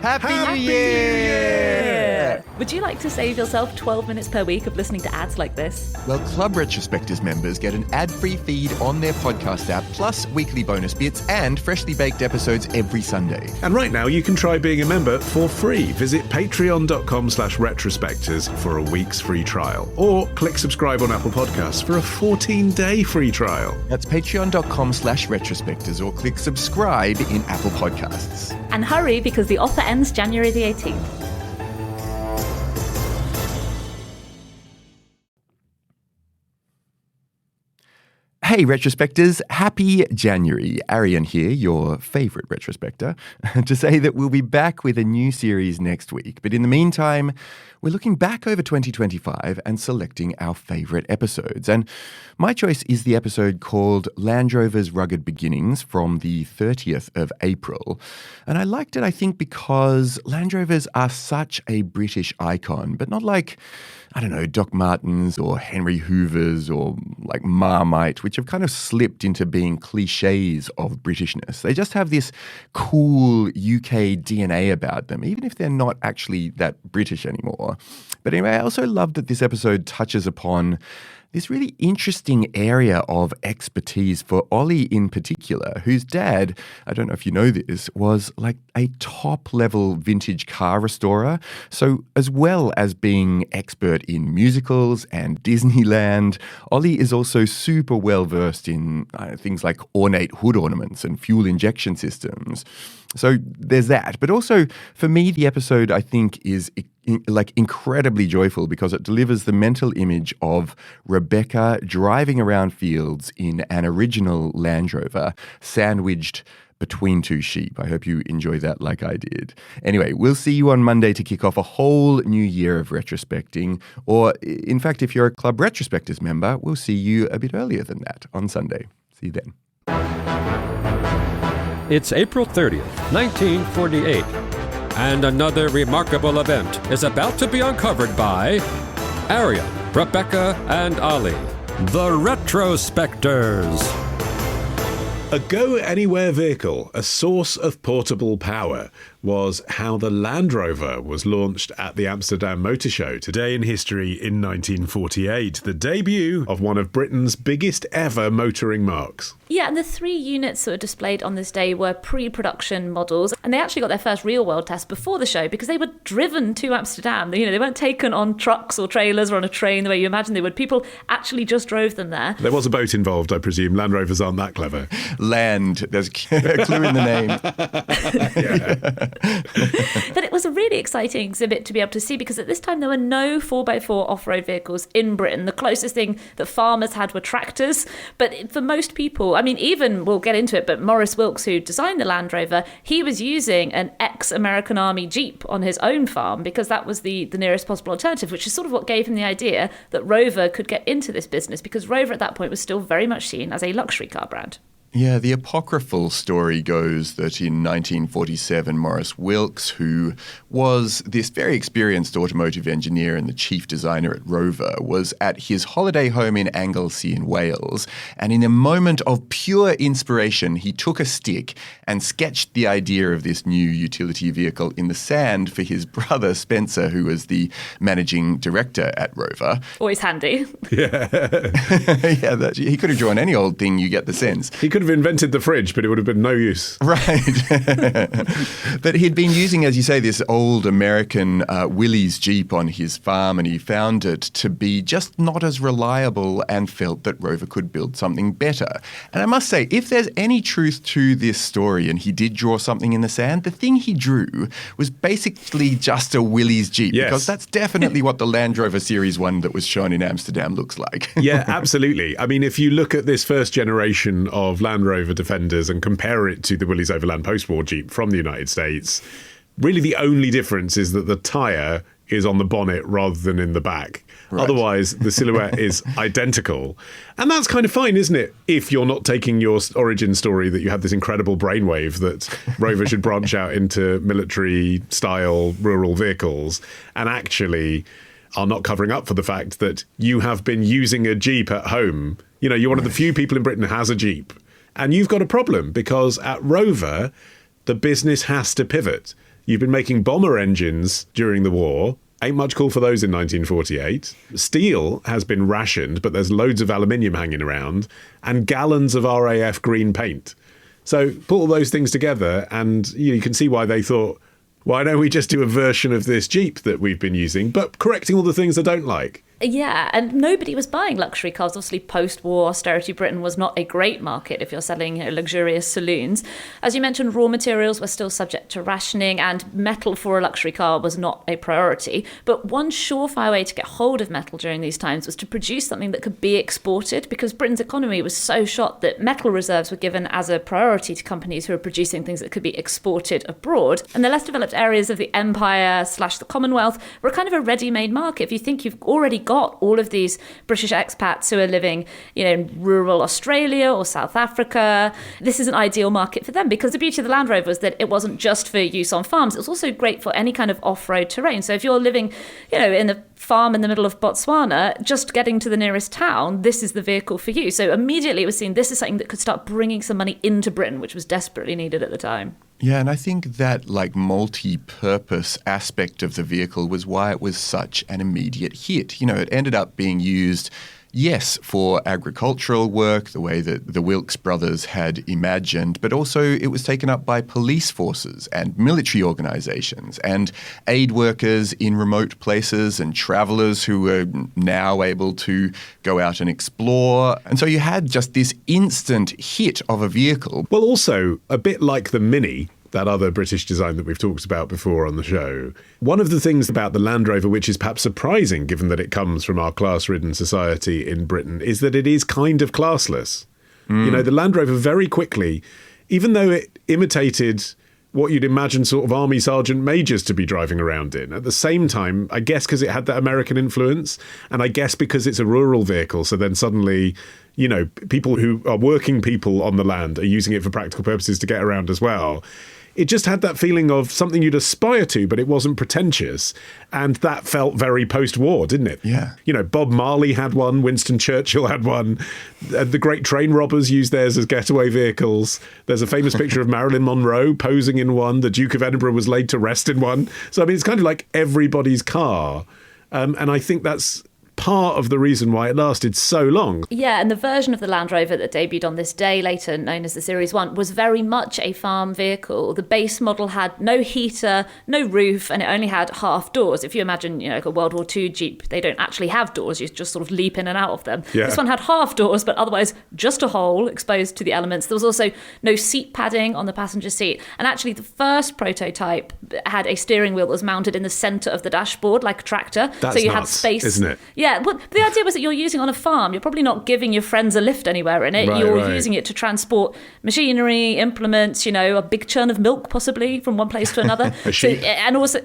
Happy New Year! Would you like to save yourself 12 minutes per week of listening to ads like this? Well, Club Retrospectors members get an ad-free feed on their podcast app, plus weekly bonus bits and freshly baked episodes every Sunday. And right now, you can try being a member for free. Visit patreon.com/retrospectors for a week's free trial. Or click subscribe on Apple Podcasts for a 14-day free trial. That's patreon.com/retrospectors or click subscribe in Apple Podcasts. And hurry, because the offer ends January the 18th. Hey, retrospectors, happy January. Arion here, your favourite retrospector, to say that we'll be back with a new series next week. But in the meantime, we're looking back over 2025 and selecting our favourite episodes. And my choice is the episode called Land Rover's Rugged Beginnings from the 30th of April. And I liked it, I think, because Land Rovers are such a British icon, but not like, I don't know, Doc Martens or Henry Hoovers or like Marmite, which have kind of slipped into being cliches of Britishness. They just have this cool UK DNA about them, even if they're not actually that British anymore. But anyway, I also love that this episode touches upon this really interesting area of expertise for Ollie in particular, whose dad, I don't know if you know this, was like a top-level vintage car restorer. So as well as being expert in musicals and Disneyland, Ollie is also super well-versed in things like ornate hood ornaments and fuel injection systems. So there's that. But also, for me, the episode, I think, is incredibly joyful because it delivers the mental image of Rebecca driving around fields in an original Land Rover, sandwiched between two sheep. I hope you enjoy that like I did. Anyway, we'll see you on Monday to kick off a whole new year of retrospecting. Or, in fact, if you're a Club Retrospectors member, we'll see you a bit earlier than that on Sunday. See you then. It's April 30th, 1948, and another remarkable event is about to be uncovered by Arion, Rebecca, and Ollie, the Retrospectors. A go-anywhere vehicle, a source of portable power, was how the Land Rover was launched at the Amsterdam Motor Show today in history in 1948, the debut of one of Britain's biggest ever motoring marques. Yeah, and the 3 units that were displayed on this day were pre-production models, and they actually got their first real-world test before the show because they were driven to Amsterdam. You know, they weren't taken on trucks or trailers or on a train the way you imagine they would. People actually just drove them there. There was a boat involved, I presume. Land Rovers aren't that clever. Land, there's a clue in the name. But it was a really exciting exhibit to be able to see because at this time there were no 4x4 off-road vehicles in Britain. The closest thing that farmers had were tractors. But for most people, I mean, even, we'll get into it, but Maurice Wilks, who designed the Land Rover, he was using an ex-American Army Jeep on his own farm because that was the nearest possible alternative, which is sort of what gave him the idea that Rover could get into this business because Rover at that point was still very much seen as a luxury car brand. Yeah, the apocryphal story goes that in 1947, Maurice Wilks, who was this very experienced automotive engineer and the chief designer at Rover, was at his holiday home in Anglesey in Wales. And in a moment of pure inspiration, he took a stick and sketched the idea of this new utility vehicle in the sand for his brother Spencer, who was the managing director at Rover. Always handy. Yeah. Yeah, he could have drawn any old thing, you get the sense. He could have invented the fridge, but it would have been no use. Right. But he'd been using, as you say, this old American Willys Jeep on his farm, and he found it to be just not as reliable and felt that Rover could build something better. And I must say, if there's any truth to this story, and he did draw something in the sand, the thing he drew was basically just a Willys Jeep, yes. Because that's definitely what the Land Rover Series 1 that was shown in Amsterdam looks like. Yeah, absolutely. I mean, if you look at this first generation of Land Rover Defenders and compare it to the Willys Overland post-war Jeep from the United States, really the only difference is that the tyre is on the bonnet rather than in the back. Right. Otherwise, the silhouette is identical. And that's kind of fine, isn't it? If you're not taking your origin story that you had this incredible brainwave that Rover should branch out into military-style rural vehicles and actually are not covering up for the fact that you have been using a Jeep at home. You know, you're one of the few people in Britain who has a Jeep. And you've got a problem because at Rover, the business has to pivot. You've been making bomber engines during the war. Ain't much call for those in 1948. Steel has been rationed, but there's loads of aluminium hanging around, and gallons of RAF green paint. So put all those things together, and you can see why they thought, why don't we just do a version of this Jeep that we've been using, but correcting all the things I don't like? Yeah, and nobody was buying luxury cars. Obviously, post-war austerity Britain was not a great market if you're selling luxurious saloons. As you mentioned, raw materials were still subject to rationing, and metal for a luxury car was not a priority. But one surefire way to get hold of metal during these times was to produce something that could be exported, because Britain's economy was so shot that metal reserves were given as a priority to companies who were producing things that could be exported abroad. And the less developed areas of the empire / the Commonwealth were kind of a ready-made market. If you think you've already got all of these British expats who are living, in rural Australia or South Africa, this is an ideal market for them, because the beauty of the Land Rover was that it wasn't just for use on farms. It was also great for any kind of off-road terrain. So if you're living, in a farm in the middle of Botswana, just getting to the nearest town, this is the vehicle for you. So immediately it was seen this is something that could start bringing some money into Britain, which was desperately needed at the time. Yeah, and I think that multi-purpose aspect of the vehicle was why it was such an immediate hit. It ended up being used, yes, for agricultural work, the way that the Wilks brothers had imagined, but also it was taken up by police forces and military organizations and aid workers in remote places and travelers who were now able to go out and explore. And so you had just this instant hit of a vehicle. Well, also, a bit like the Mini, that other British design that we've talked about before on the show. One of the things about the Land Rover, which is perhaps surprising given that it comes from our class-ridden society in Britain, is that it is kind of classless. The Land Rover very quickly, even though it imitated what you'd imagine sort of army sergeant majors to be driving around in, at the same time, I guess because it had that American influence, and I guess because it's a rural vehicle, so then suddenly, people who are working people on the land are using it for practical purposes to get around as well. It just had that feeling of something you'd aspire to, but it wasn't pretentious. And that felt very post-war, didn't it? Yeah. Bob Marley had one, Winston Churchill had one. The great train robbers used theirs as getaway vehicles. There's a famous picture of Marilyn Monroe posing in one. The Duke of Edinburgh was laid to rest in one. So, it's kind of like everybody's car. And I think that's part of the reason why it lasted so long. Yeah, and the version of the Land Rover that debuted on this day, later known as the Series 1, was very much a farm vehicle. The base model had no heater, no roof, and it only had half doors. If you imagine, like a World War II Jeep, they don't actually have doors. You just sort of leap in and out of them. Yeah. This one had half doors, but otherwise just a hole exposed to the elements. There was also no seat padding on the passenger seat. And actually, the first prototype had a steering wheel that was mounted in the centre of the dashboard, like a tractor. That's so you nuts, had space. isn't it? Yeah, well, the idea was that you're using on a farm. You're probably not giving your friends a lift anywhere in it. Right, you're using it to transport machinery, implements, a big churn of milk possibly from one place to another. A sheep. And also,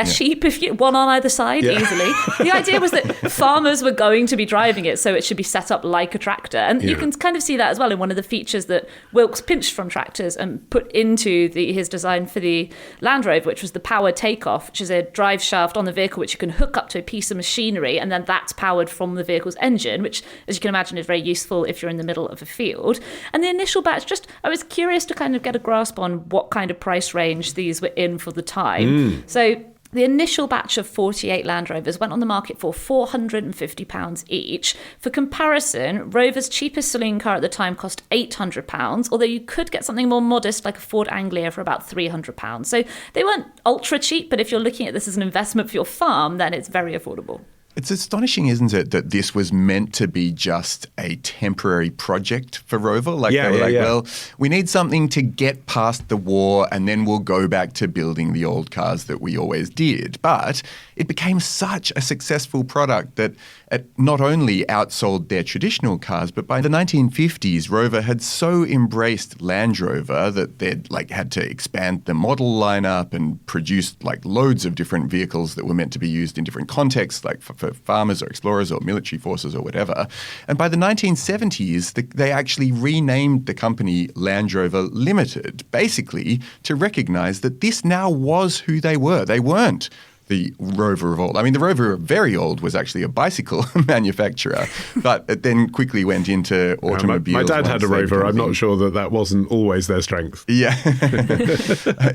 sheep, if you one on either side, easily. The idea was that farmers were going to be driving it, so it should be set up like a tractor. And you can kind of see that as well in one of the features that Wilks pinched from tractors and put into his design for the Land Rover, which was the power takeoff, which is a drive shaft on the vehicle which you can hook up to a piece of machinery, and then that's powered from the vehicle's engine, which, as you can imagine, is very useful if you're in the middle of a field. And the initial batch, I was curious to kind of get a grasp on what kind of price range these were in for the time. So the initial batch of 48 Land Rovers went on the market for £450 each. For comparison, Rover's cheapest saloon car at the time cost £800, although you could get something more modest like a Ford Anglia for about £300. So they weren't ultra cheap, but if you're looking at this as an investment for your farm, then it's very affordable. It's astonishing, isn't it, that this was meant to be just a temporary project for Rover? Well, we need something to get past the war and then we'll go back to building the old cars that we always did. But it became such a successful product that it not only outsold their traditional cars, but by the 1950s, Rover had so embraced Land Rover that they'd had to expand the model lineup and produce loads of different vehicles that were meant to be used in different contexts, for farmers or explorers or military forces or whatever. And by the 1970s, they actually renamed the company Land Rover Limited, basically to recognize that this now was who they were. They weren't the Rover of old. I mean, the Rover very old was actually a bicycle manufacturer, but it then quickly went into automobiles. My dad had a Rover. I'm not sure that wasn't always their strength. Yeah.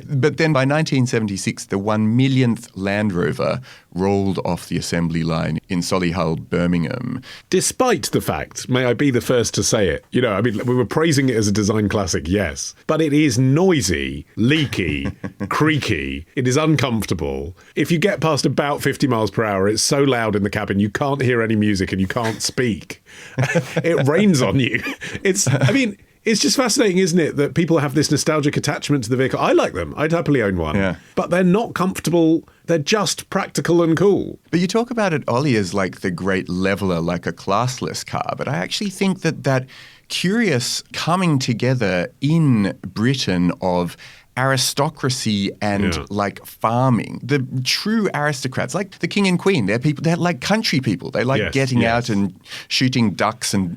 But then by 1976, the 1 millionth Land Rover rolled off the assembly line in Solihull, Birmingham. Despite the fact, may I be the first to say it, you know, I mean, we were praising it as a design classic, yes, but it is noisy, leaky, creaky. It is uncomfortable. If you get past about 50 miles per hour, it's so loud in the cabin, you can't hear any music and you can't speak. It rains on you. It's just fascinating, isn't it, that people have this nostalgic attachment to the vehicle. I like them. I'd happily own one. Yeah. But they're not comfortable. They're just practical and cool. But you talk about it, Ollie, as like the great leveller, like a classless car. But I actually think that curious coming together in Britain of aristocracy and like farming, the true aristocrats, like the king and queen, they're like country people. They like getting out and shooting ducks and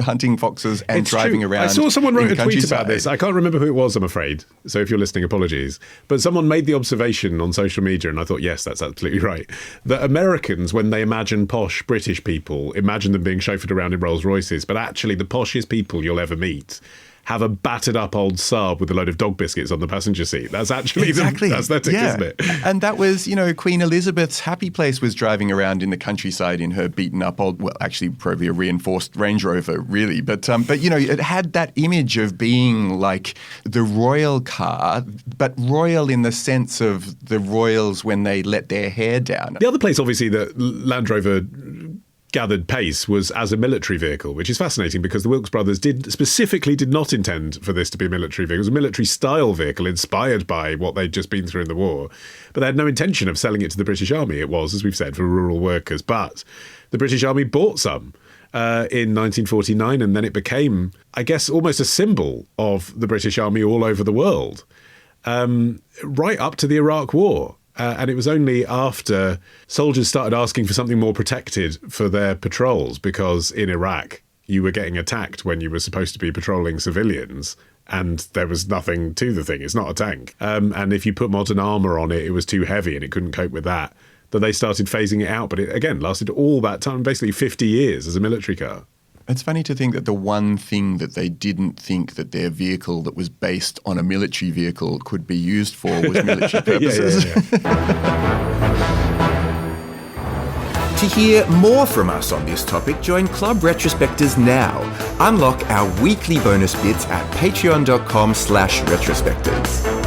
hunting foxes and driving around. I saw someone wrote a tweet about this. I can't remember who it was, I'm afraid. So if you're listening, apologies. But someone made the observation on social media, and I thought, yes, that's absolutely right, that Americans, when they imagine posh British people, imagine them being chauffeured around in Rolls Royces, but actually the poshest people you'll ever meet have a battered up old Saab with a load of dog biscuits on the passenger seat. That's actually the aesthetic, isn't it? And that was, Queen Elizabeth's happy place was driving around in the countryside in her beaten up old, well, actually probably a reinforced Range Rover, really. But it had that image of being like the royal car, but royal in the sense of the royals when they let their hair down. The other place, obviously, that Land Rover gathered pace was as a military vehicle, which is fascinating because the Wilks brothers did not intend for this to be a military vehicle. It was a military-style vehicle inspired by what they'd just been through in the war. But they had no intention of selling it to the British Army. It was, as we've said, for rural workers. But the British Army bought some in 1949, and then it became, I guess, almost a symbol of the British Army all over the world, right up to the Iraq War. And it was only after soldiers started asking for something more protected for their patrols, because in Iraq you were getting attacked when you were supposed to be patrolling civilians, and there was nothing to the thing. It's not a tank. And if you put modern armour on it, it was too heavy and it couldn't cope with that. That they started phasing it out. But it, again, lasted all that time, basically 50 years as a military car. It's funny to think that the one thing that they didn't think that their vehicle that was based on a military vehicle could be used for was military purposes. To hear more from us on this topic, join Club Retrospectors now. Unlock our weekly bonus bits at patreon.com/retrospectors.